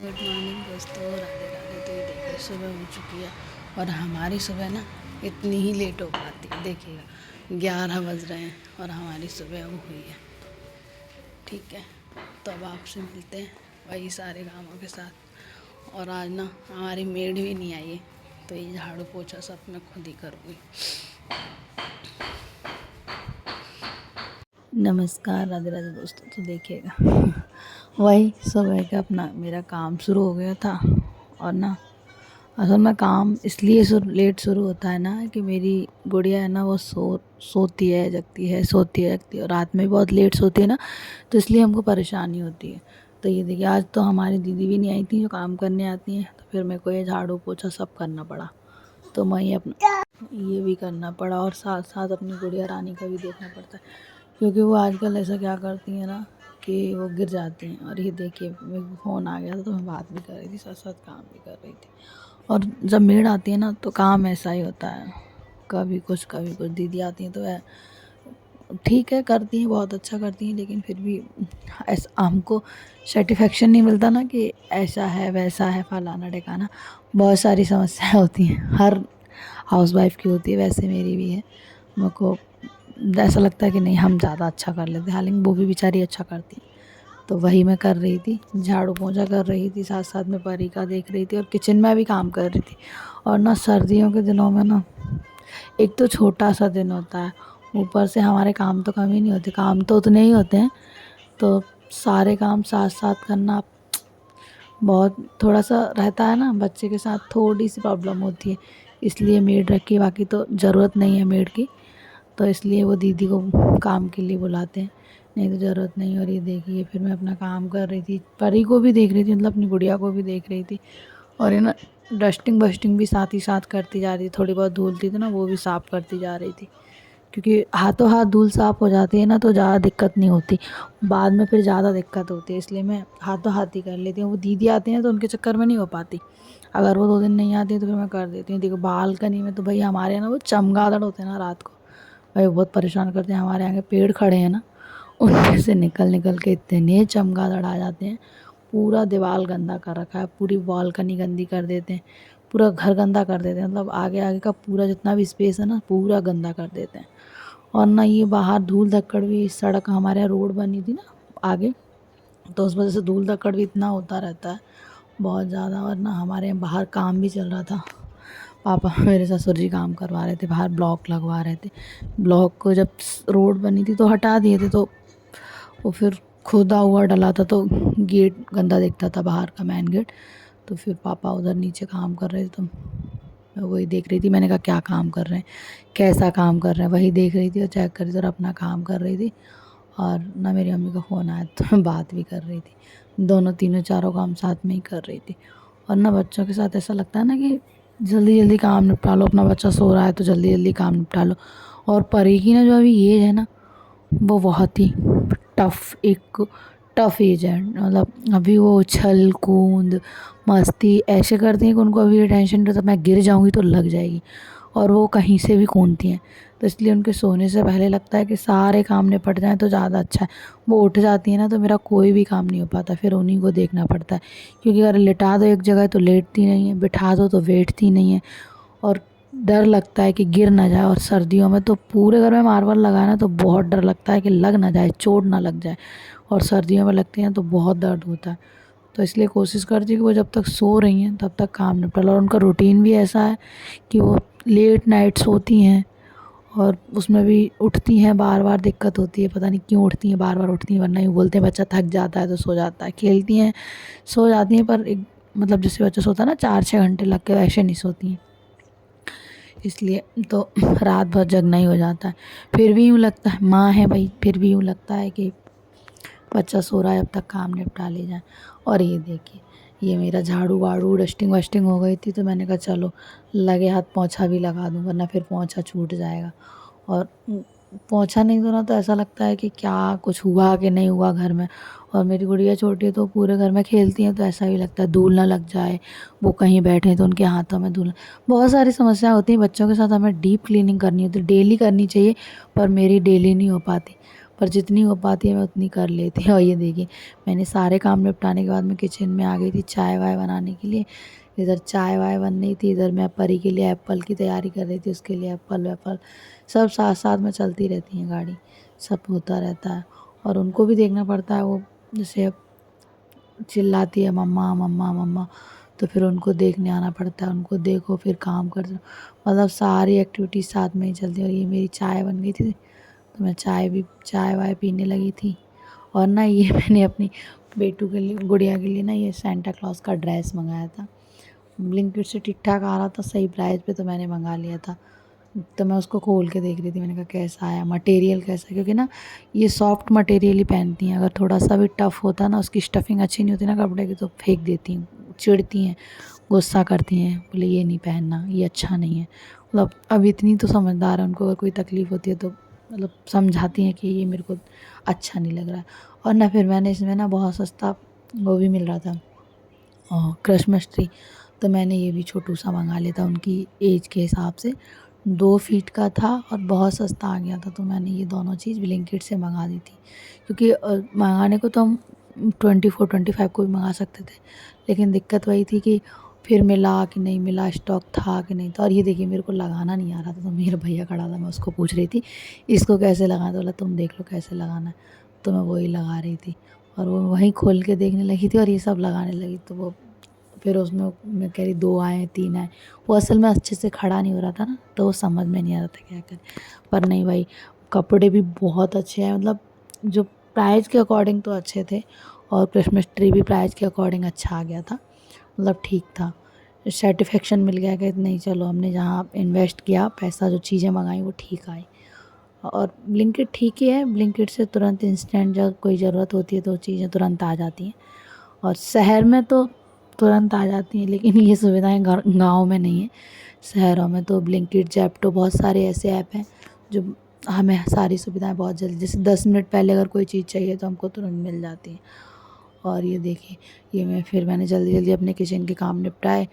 Good morning दोस्तों, राधे राधे। तो ये देखिए सुबह हो चुकी है और हमारी सुबह ना इतनी ही लेट हो पाती है। देखिएगा 11 बज रहे हैं और हमारी सुबह अब हुई है। ठीक है, तो अब आपसे मिलते हैं वही सारे कामों के साथ। और आज ना हमारी मेड भी नहीं आई है, तो ये झाड़ू पोछा सब मैं खुद ही करूँगी। नमस्कार, राधे राधे दोस्तों। तो देखिएगा वही सुबह का अपना मेरा काम शुरू हो गया था। और ना असल में काम इसलिए लेट शुरू होता है ना कि मेरी गुड़िया है ना, वो सोती है जगती है, सोती है जगती है, और रात में भी बहुत लेट सोती है ना, तो इसलिए हमको परेशानी होती है। तो ये देखिए आज तो हमारी दीदी भी नहीं आई थी जो काम करने आती हैं, तो फिर मेरे को ये झाड़ू पोछा सब करना पड़ा। तो मैं ये भी करना पड़ा और साथ साथ अपनी गुड़िया रानी का भी देखना पड़ता है, क्योंकि वो आजकल ऐसा क्या करती हैं ना कि वो गिर जाती हैं। और ये देखिए मेरे को फ़ोन आ गया था, तो मैं बात भी कर रही थी, साथ साथ काम भी कर रही थी। और जब मेड आती है ना तो काम ऐसा ही होता है, कभी कुछ कभी कुछ। दीदी आती हैं तो वह ठीक है, करती हैं, बहुत अच्छा करती हैं, लेकिन फिर भी ऐसा हमको सेटिस्फेक्शन नहीं मिलता ना कि ऐसा है वैसा है फलाना ढिकाना। बहुत सारी समस्याएं होती हैं, हर हाउसवाइफ की होती है, वैसे मेरी भी है। मेरे को ऐसा लगता है कि नहीं हम ज़्यादा अच्छा कर लेते हैं, हालांकि वो भी बेचारी अच्छा करती है। तो वही मैं कर रही थी, झाड़ू पोंछा कर रही थी, साथ साथ में परी का देख रही थी और किचन में भी काम कर रही थी। और ना सर्दियों के दिनों में ना एक तो छोटा सा दिन होता है, ऊपर से हमारे काम तो कम ही नहीं होते, काम तो उतने ही होते हैं। तो सारे काम साथ साथ करना बहुत थोड़ा सा रहता है ना, बच्चे के साथ थोड़ी सी प्रॉब्लम होती है। इसलिए मेड रखी, बाकी तो ज़रूरत नहीं है मेड की, तो इसलिए वो दीदी को काम के लिए बुलाते हैं, नहीं तो ज़रूरत नहीं। और ये देखिए फिर मैं अपना काम कर रही थी, परी को भी देख रही थी, मतलब अपनी गुड़िया को भी देख रही थी। और ये ना डस्टिंग बस्टिंग भी साथ ही साथ करती जा रही थी, थोड़ी बहुत धूल थी तो ना वो भी साफ़ करती जा रही थी, क्योंकि हाथों हाथ धूल साफ़ हो जाती है ना तो ज़्यादा दिक्कत नहीं होती, बाद में फिर ज़्यादा दिक्कत होती है। इसलिए मैं हाथों हाथ ही कर लेती हूँ। वो दीदी आती हैं तो उनके चक्कर में नहीं हो पाती, अगर वो 2 दिन नहीं आती तो फिर मैं कर देती हूँ। देखो बालकनी में तो भाई हमारे यहाँ ना वो चमगादड़ होते हैं ना, रात को भाई बहुत परेशान करते हैं। हमारे यहाँ के पेड़ खड़े हैं ना, उनमें से निकल निकल के इतने चमगादड़ आ जाते हैं, पूरा दीवार गंदा कर रखा है, पूरी बालकनी गंदी कर देते हैं, पूरा घर गंदा कर देते हैं, मतलब आगे आगे का पूरा जितना भी स्पेस है ना पूरा गंदा कर देते हैं। और ना ये बाहर धूल धक्कड़ भी, सड़क हमारे यहाँ रोड बनी थी ना आगे, तो उस वजह से धूल धक्कड़ भी इतना होता रहता है बहुत ज़्यादा। और ना हमारे यहाँ बाहर काम भी चल रहा था, पापा मेरे ससुर जी काम करवा रहे थे, बाहर ब्लॉक लगवा रहे थे। ब्लॉक को जब रोड बनी थी तो हटा दिए थे, तो वो फिर खुदा हुआ डला था, तो गेट गंदा दिखता था बाहर का, मेन गेट। तो फिर पापा उधर नीचे काम कर रहे थे, तो मैं वही देख रही थी। मैंने कहा क्या काम कर रहे हैं, कैसा काम कर रहे हैं, वही देख रही थी और चेक कर रही थी और अपना काम कर रही थी। और ना मेरी मम्मी का फ़ोन आया तो मैं बात भी कर रही थी, दोनों तीनों चारों काम साथ में ही कर रही थी। और ना बच्चों के साथ ऐसा लगता है ना कि जल्दी जल्दी काम निपटा लो, अपना बच्चा सो रहा है तो जल्दी जल्दी काम निपटा लो। और परी की ना जो अभी एज है ना, वो बहुत ही टफ़ एज है, मतलब अभी वो उछल कूद मस्ती ऐसे करती हैं कि उनको अभी ये टेंशन रहता है मैं गिर जाऊंगी तो लग जाएगी, और वो कहीं से भी कूदती हैं। तो इसलिए उनके सोने से पहले लगता है कि सारे काम निपट जाएं तो ज़्यादा अच्छा है। वो उठ जाती है ना तो मेरा कोई भी काम नहीं हो पाता, फिर उन्हीं को देखना पड़ता है, क्योंकि अगर लिटा दो एक जगह तो लेटती नहीं है, बिठा दो तो बैठती नहीं है, और डर लगता है कि गिर ना जाए। और सर्दियों में तो पूरे घर में मार्बल लगा है ना, तो बहुत डर लगता है कि लग ना जाए, चोट ना लग जाए, और सर्दियों में लगती हैं तो बहुत दर्द होता है। तो इसलिए कोशिश करती हूँ कि वो जब तक सो रही हैं तब तक काम निपटा लो। और उनका रूटीन भी ऐसा है कि वो लेट नाइट सोती हैं, और उसमें भी उठती हैं बार बार, दिक्कत होती है, पता नहीं क्यों उठती हैं बार बार उठती हैं, वरना यूँ बोलते हैं बच्चा थक जाता है तो सो जाता है, खेलती हैं सो जाती हैं, पर एक मतलब जैसे बच्चा सोता है ना 4-6 घंटे लग के, वैसे नहीं सोती हैं। इसलिए तो रात भर जगना ही हो जाता है। फिर भी यूँ लगता है, माँ है भाई, फिर भी यूँ लगता है कि बच्चा सो रहा है अब तक काम निपटा ले जाए। और ये देखिए ये मेरा झाड़ू वाड़ू डस्टिंग वस्टिंग हो गई थी, तो मैंने कहा चलो लगे हाथ पोंछा भी लगा दूँ, वरना फिर पोंछा छूट जाएगा। और पोंछा नहीं धोना तो ऐसा लगता है कि क्या कुछ हुआ कि नहीं हुआ घर में। और मेरी गुड़िया छोटी है तो पूरे घर में खेलती हैं, तो ऐसा भी लगता है धूल ना लग जाए, वो कहीं बैठे तो उनके हाथों में धूल। बहुत सारी समस्या होती हैं बच्चों के साथ, हमें डीप क्लीनिंग करनी होती है, डेली करनी चाहिए, पर मेरी डेली नहीं हो पाती। पर जितनी हो पाती है मैं उतनी कर लेती हूँ। और ये देखिए मैंने सारे काम निपटाने के बाद मैं किचन में आ गई थी चाय वाय बनाने के लिए। इधर चाय वाय बन रही थी, इधर मैं परी के लिए एप्पल की तैयारी कर रही थी, उसके लिए एप्पल वेप्पल सब साथ साथ में चलती रहती हैं गाड़ी, सब होता रहता है। और उनको भी देखना पड़ता है, वो जैसे चिल्लाती है मम्मा मम्मा मम्मा, तो फिर उनको देखने आना पड़ता है, उनको देखो फिर काम कर, मतलब सारी एक्टिविटीज़ साथ में ही चलती है। और ये मेरी चाय बन गई थी, तो मैं चाय वाय पीने लगी थी। और ना ये मैंने अपनी बेटू के लिए, गुड़िया के लिए ना ये सेंटा क्लॉज का ड्रेस मंगाया था। ब्लिंकिट से ठीक ठाक आ रहा था सही प्राइस पे, तो मैंने मंगा लिया था। तो मैं उसको खोल के देख रही थी, मैंने कहा कैसा आया, मटेरियल कैसा है, क्योंकि ना ये सॉफ्ट मटेरियल ही पहनती हैं। अगर थोड़ा सा भी टफ़ होता ना, उसकी स्टफिंग अच्छी नहीं होती ना कपड़े की, तो फेंक देती हैं, चिढ़ती हैं, गुस्सा करती हैं, बोले ये नहीं पहनना, ये अच्छा नहीं है। मतलब अब इतनी तो समझदार है, उनको अगर कोई तकलीफ़ होती है तो मतलब समझाती हैं कि ये मेरे को अच्छा नहीं लग रहा है। और ना फिर मैंने इसमें ना बहुत सस्ता वो भी मिल रहा था, क्रिसमस ट्री, तो मैंने ये भी छोटू सा मंगा लिया था उनकी एज के हिसाब से। 2 फीट का था और बहुत सस्ता आ गया था, तो मैंने ये दोनों चीज़ ब्लिंकिट से मंगा दी थी। क्योंकि मंगाने को तो हम 24-25 को भी मंगा सकते थे, लेकिन दिक्कत वही थी कि फिर मिला कि नहीं मिला, स्टॉक था कि नहीं था। और ये देखिए मेरे को लगाना नहीं आ रहा था, तो मेरा भैया खड़ा था, मैं उसको पूछ रही थी इसको कैसे लगाना, तो बोला तुम देख लो कैसे लगाना है। तो मैं वही लगा रही थी, और वो वहीं खोल के देखने लगी थी और ये सब लगाने लगी। तो वो फिर उसमें मैं कह रही 2 आए 3 आए, वो असल में अच्छे से खड़ा नहीं हो रहा था ना, तो वो समझ में नहीं आ रहा था क्या करें। पर नहीं भाई, कपड़े भी बहुत अच्छे हैं, मतलब जो प्राइस के अकॉर्डिंग तो अच्छे थे, और क्रिसमस ट्री भी प्राइस के अकॉर्डिंग अच्छा आ गया था, मतलब ठीक था। सेटिस्फेक्शन मिल गया कि नहीं चलो हमने जहाँ इन्वेस्ट किया पैसा, जो चीज़ें मंगाई वो ठीक आई। और ब्लिंकिट ठीक ही है, ब्लिंकिट से तुरंत इंस्टेंट जब कोई ज़रूरत होती है तो चीज़ें तुरंत आ जाती हैं। और शहर में तो तुरंत आ जाती हैं, लेकिन ये सुविधाएं गाँव में नहीं है। शहरों में तो ब्लिंकिट, ज़ेप्टो, बहुत सारे ऐसे ऐप हैं जो हमें सारी सुविधाएं बहुत जल्दी, जैसे 10 मिनट पहले अगर कोई चीज़ चाहिए तो हमको तुरंत मिल जाती है। और ये देखिए ये मैंने जल्दी जल्दी अपने किचन के काम निपटाए,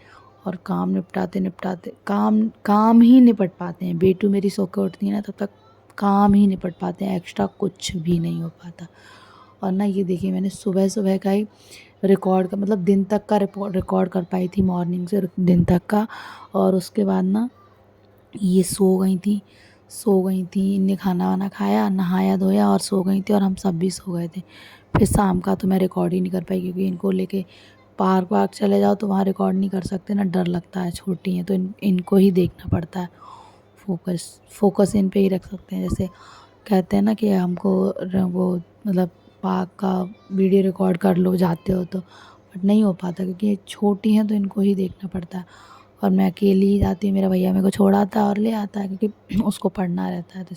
और काम निपटाते निपटाते काम ही निपट पाते हैं। बेटू मेरी सो के उठती है ना, तब तक काम ही निपट पाते हैं, एक्स्ट्रा कुछ भी नहीं हो पाता। और ना ये देखिए मैंने सुबह सुबह का ही रिकॉर्ड का, मतलब दिन तक का रिकॉर्ड कर पाई थी, मॉर्निंग से दिन तक का। और उसके बाद ना ये सो गई थी, इनने खाना वाना खाया, नहाया धोया और सो गई थी, और हम सब भी सो गए थे। फिर शाम का तो मैं रिकॉर्ड ही नहीं कर पाई, क्योंकि इनको लेके पार्क वार्क चले जाओ तो वहाँ रिकॉर्ड नहीं कर सकते ना, डर लगता है, छोटी हैं तो इनको ही देखना पड़ता है। फोकस इन पे ही रख सकते हैं। जैसे कहते हैं ना कि हमको वो मतलब पार्क का वीडियो रिकॉर्ड कर लो जाते हो तो, बट नहीं हो पाता क्योंकि ये छोटी हैं तो इनको ही देखना पड़ता है। और मैं अकेली ही जाती हूँ, मेरा भैया मेरे को छोड़ आता है और ले आता है, क्योंकि उसको पढ़ना रहता है तो